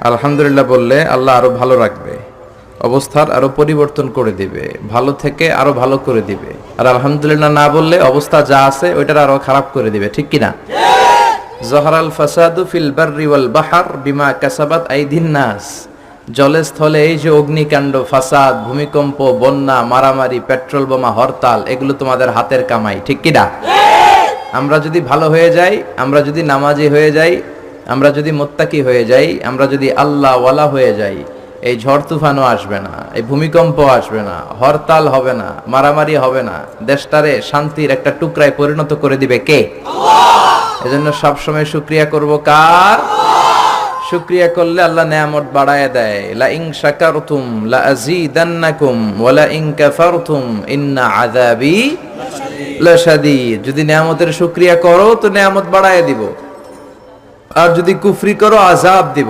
আলহামদুলিল্লাহ বললে আল্লাহ আরো ভালো রাখবে, অবস্থার আরো পরিবর্তন করে দিবে, ভালো থেকে আরো ভালো করে দিবে। আর আলহামদুলিল্লাহ না বললে অবস্থা যা আছে ওইটার আরো খারাপ করে দিবে, ঠিক কিনা? জহরাল ফাসাদু ফিল বাররি ওয়াল বাহর বিমা কাসাবাত আইদিন নাস। জলে স্থলে এই যে অগ্নিকাণ্ড, ফাসাদ, ভূমিকম্প, বন্যা, মারামারি, পেট্রোল বোমা, হরতাল, এগুলো তোমাদের হাতের কামাই, ঠিক কিনা? আমরা যদি ভালো হয়ে যাই, আমরা যদি নামাজি হয়ে যাই, আমরা যদি মুত্তাকি হয়ে যাই, আমরা যদি আল্লাহ ওয়ালা হয়ে যাই, এই ঝড় তুফানও আসবে না, এই ভূমিকম্প আসবে না, হরতাল হবে না, মারামারি হবে না, দেশটারে শান্তির একটা টুকরায় পরিণত করে দিবে কে? এজন্য সবসময় শুকরিয়া করব কার? শুকরিয়া করলে আল্লাহ নেয়ামত বাড়ায় দেয়। লা ইন শাকারতুম লা আযীদান্নাকুম ওয়া লা ইন কাফারতুম ইন্না আযাবি লাশাদীদ। যদি নেয়ামতের শুকরিয়া করো তো নেয়ামত বাড়ায় দিব, আর যদি কুফরি করো আযাব দিব।